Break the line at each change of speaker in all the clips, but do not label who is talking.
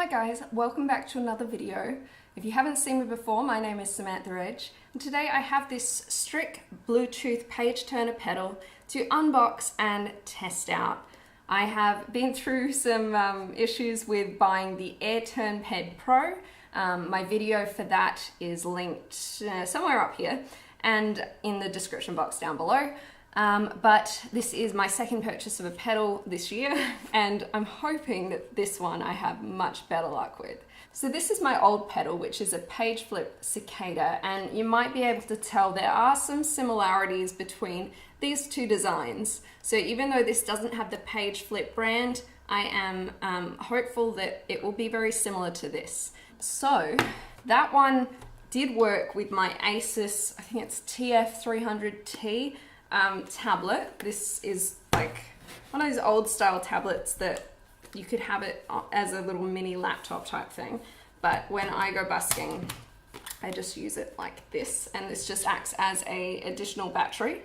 Hi guys, welcome back to another video. If you haven't seen me before, my name is Samantha, and today I have this Strich Bluetooth page turner pedal to unbox and test out. I have been through some issues with buying the Airturn Pedpro. My video for that is linked somewhere up here and in the description box down below. But this is my second purchase of a pedal this year, and I'm hoping that this one I have much better luck with. So this is my old pedal, which is a page flip cicada, and you might be able to tell there are some similarities between these two designs. So even though this doesn't have the page flip brand, I am hopeful that it will be very similar to this. So that one did work with my Asus, I think it's TF300T tablet. This is like one of those old style tablets that you could have it as a little mini laptop type thing, but when I go busking I just use it like this, and this just acts as a additional battery.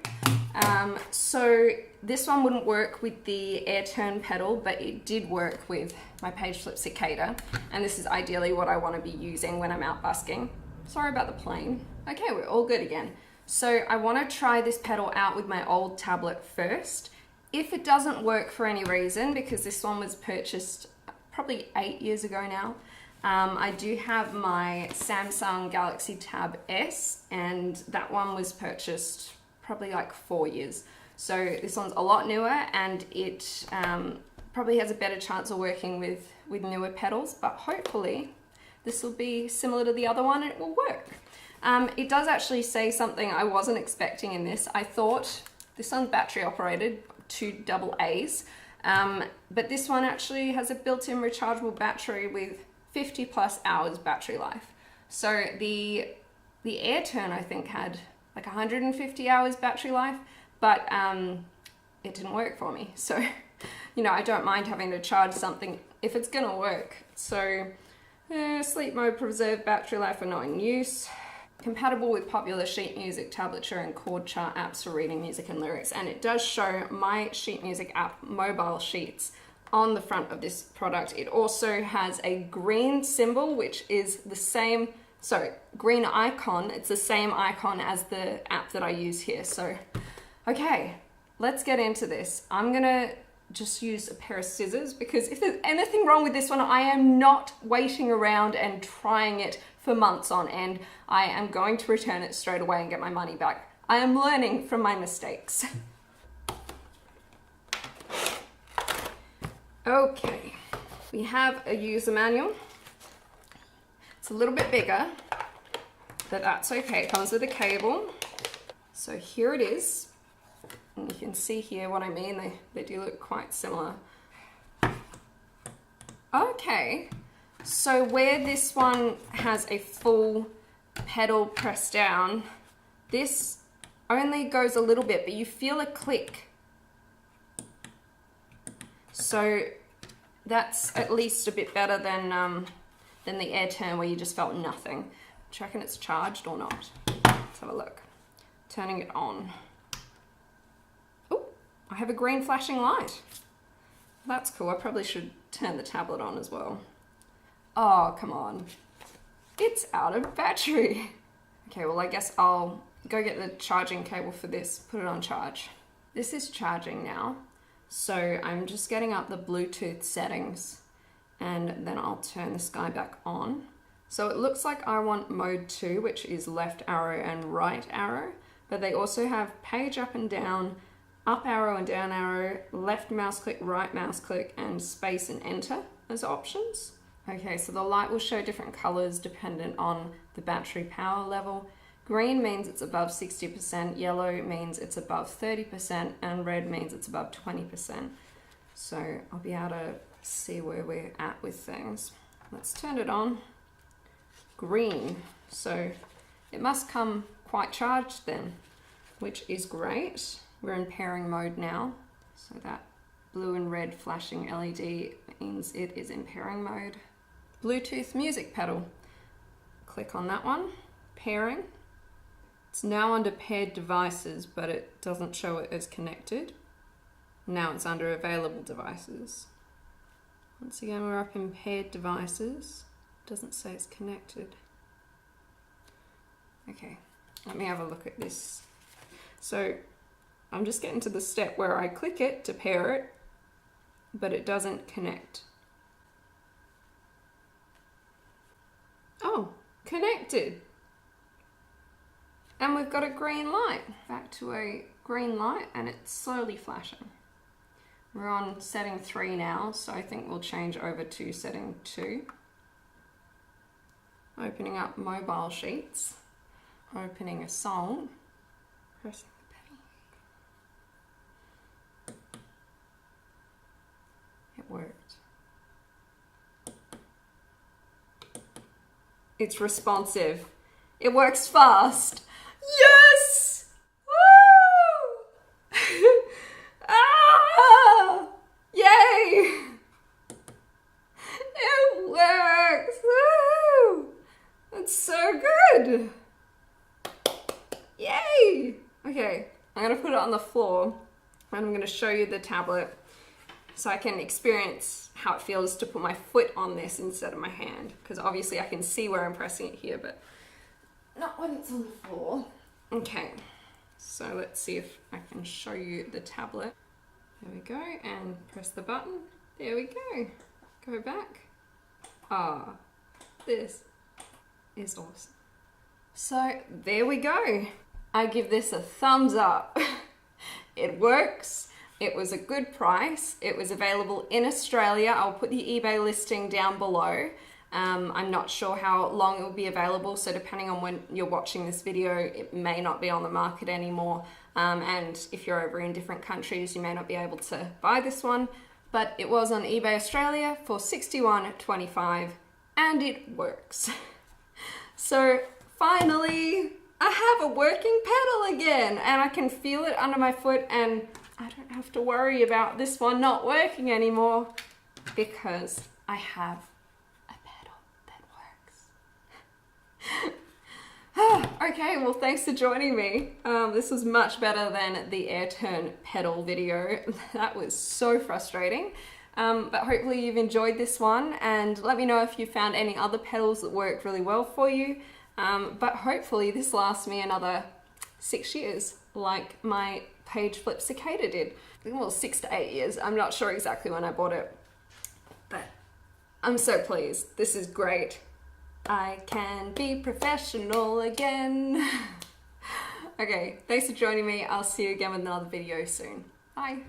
So this one wouldn't work with the Airturn pedal, but it did work with my page flip cicada, and this is ideally what I want to be using when I'm out busking. Sorry about the plane. Okay, we're all good again. So I want to try this pedal out with my old tablet first. If it doesn't work for any reason, because this one was purchased probably 8 years ago now, I do have my Samsung Galaxy Tab S, and that one was purchased probably like 4 years. So this one's a lot newer, and it probably has a better chance of working with newer pedals, but hopefully this will be similar to the other one and it will work. It does actually say something I wasn't expecting in this. I thought this one's battery operated, 2 AA's, but this one actually has a built-in rechargeable battery with 50 plus hours battery life. So the Airturn I think had like 150 hours battery life, but it didn't work for me. So, you know, I don't mind having to charge something if it's gonna work. So sleep mode, preserved battery life are not in use. Compatible with popular sheet music, tablature, and chord chart apps for reading music and lyrics. And it does show my sheet music app, Mobilesheets, on the front of this product. It also has a green symbol, which is the same, green icon. It's the same icon as the app that I use here. So, okay, let's get into this. I'm gonna just use a pair of scissors, because if there's anything wrong with this one, I am not waiting around and trying it for months on end. I am going to return it straight away and get my money back. I am learning from my mistakes. Okay, we have a user manual. It's a little bit bigger, but that's okay. It comes with a cable. So here it is. And you can see here what I mean. They do look quite similar. Okay. So where this one has a full pedal pressed down, this only goes a little bit, but you feel a click. So that's at least a bit better than the Airturn, where you just felt nothing. Do you reckon it's charged or not? Let's have a look. Turning it on. Oh, I have a green flashing light. That's cool. I probably should turn the tablet on as well. Oh, come on. It's out of battery. Okay, well, I guess I'll go get the charging cable for this, put it on charge. This is charging now. So I'm just getting up the Bluetooth settings, and then I'll turn this guy back on. So it looks like I want mode 2, which is left arrow and right arrow, but they also have page up and down, up arrow and down arrow, left mouse click, right mouse click, and space and enter as options. Okay, so the light will show different colors dependent on the battery power level. Green means it's above 60%, yellow means it's above 30%, and red means it's above 20%. So I'll be able to see where we're at with things. Let's turn it on. Green, so it must come quite charged then, which is great. We're in pairing mode now, so that blue and red flashing LED means it is in pairing mode. Bluetooth music pedal. Click on that one. Pairing. It's now under paired devices, but it doesn't show it as connected. Now it's under available devices. Once again, we're up in paired devices. Doesn't say it's connected. Okay, let me have a look at this. So I'm just getting to the step where I click it to pair it, but it doesn't connect. Oh, connected. And we've got a green light. Back to a green light, and it's slowly flashing. We're on setting 3 now, so I think we'll change over to setting 2. Opening up Mobilesheets, opening a song, pressing the pedal. It worked. It's responsive. It works fast. Yes! Woo! Ah! Yay! It works! Woo! It's so good! Yay! Okay, I'm gonna put it on the floor and I'm gonna show you the tablet so I can experience how it feels to put my foot on this instead of my hand, because obviously I can see where I'm pressing it here, but not when it's on the floor. Okay, so let's see if I can show you the tablet. There we go, and press the button. There we go. Go back. Ah, this is awesome. So there we go. I give this a thumbs up. It works. It was a good price. It was available in Australia. I'll put the eBay listing down below. I'm not sure how long it will be available, so depending on when you're watching this video, it may not be on the market anymore. And if you're over in different countries, you may not be able to buy this one. But it was on eBay Australia for $61.25, and it works. So finally, I have a working pedal again, and I can feel it under my foot, and I don't have to worry about this one not working anymore because I have a pedal that works. Okay, well, thanks for joining me. This was much better than the Airturn pedal video. That was so frustrating. But hopefully you've enjoyed this one, and let me know if you found any other pedals that worked really well for you. But hopefully this lasts me another 6 years, like my Page Flip Cicada did. Well, 6 to 8 years. I'm not sure exactly when I bought it, but I'm so pleased. This is great. I can be professional again. Okay, thanks for joining me. I'll see you again with another video soon. Bye.